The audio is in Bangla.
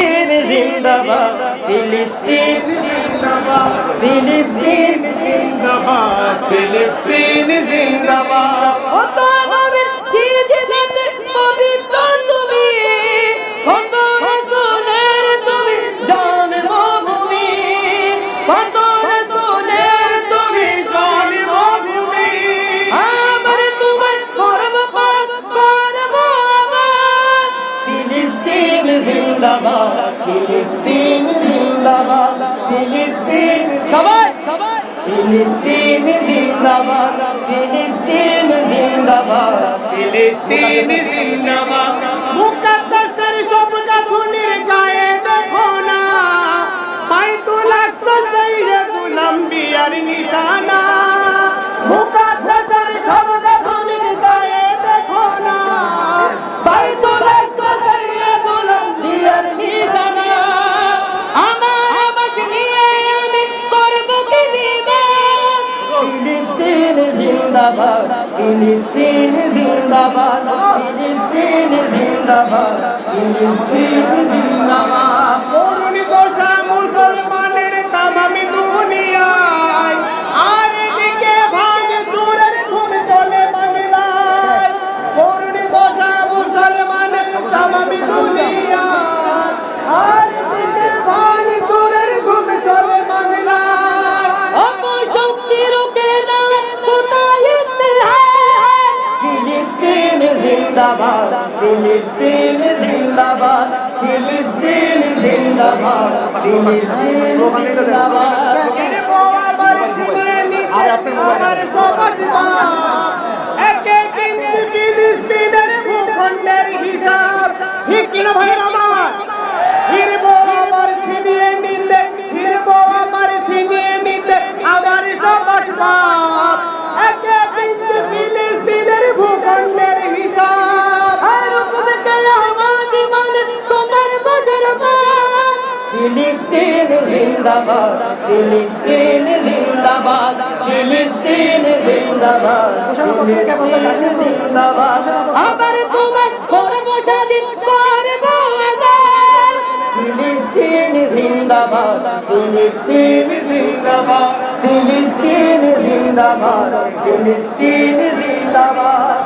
ফিলিস্তিন জিন্দাবাদ, ফিলিস্তিন জিন্দাবাদ, ফিলিস্তিন জিন্দাবাদ, ফিলিস্তিন জিন্দাবাদ। কত নবীর জীবনে পবিত্র তুমি, কত রাসূলের তুমি জন্মভূমি, কত রাসূলের তুমি জন্মভূমি। আমার তোমার করব পাক করব আবার, ফিলিস্তিন জিন্দাবাদ, ফিলিস্তিন জিন্দাবাদ, ফিলিস্তিন সবাই সবাই, ফিলিস্তিন জিন্দাবাদ, ফিলিস্তিন জিন্দাবাদ, ফিলিস্তিন জিন্দাবাদ। মুকদ্দাসের সব গাছুনির গায়ে দেখো না, বাইতুল আকসা সাইয়্যিদুল আম্বিয়ার নিশানা। মুকদ্দাসের সব গাছুনির গায়ে দেখো না, বাইতুল আকসা সাইয়্যিদুল আম্বিয়ার নিশানা। আমার আবাস নিয়ে আমি করব কি বিবাদ, ফিলিস্তিন জিন্দাবাদ, ফিলিস্তিন জিন্দাবাদ, ফিলিস্তিন জিন্দাবাদ, ফিলিস্তিন জিন্দাবাদ। করুণ দশা মুসলমানের তামামি দুনিয়ায়, আর এদিকে ভাঙচুরের ধুম চলে বাংলায়। করুণ দশা মুসলমানের তামামি দুনিয়ায়, আর এদিকে ভাঙচুরের ধুম চলে বাংলায়। অপশক্তি রুকে না কোথায় ইতিহাস, ফিলিস্তিন জিন্দাবাদ, ফিলিস্তিন জিন্দাবাদ, ফিলিস্তিন জিন্দাবাদ, ফিলিস্তিন জিন্দাবাদ। আমার সমাজবাদ এক এক ইঞ্চি ফিলিস্তিনের ভূখণ্ডের হিসাব, ঠিক কিনা ভাই আমার? ফিরবো আবার ছিনিয়ে নিতে, ফিরবো আবার ছিনিয়ে নিতে আমার সমাজবাদ, এক এক ইঞ্চি ফিলিস্তিনের ভূখণ্ডের হিসাব। আর কবে গেল আমার জীবন তোমার বদরবাদ, ফিলিস্তিন জিন্দাবাদ, ফিলিস্তিন জিন্দাবাদ, ফিলিস্তিন জিন্দাবাদ, ফিলিস্তিন জিন্দাবাদ। আবার তোমার করব স্বাধীন করব আজাদ, ফিলিস্তিন জিন্দাবাদ, ফিলিস্তিন জিন্দাবাদ, ফিলিস্তিন জিন্দাবাদ, ফিলিস্তিন জিন্দাবাদ।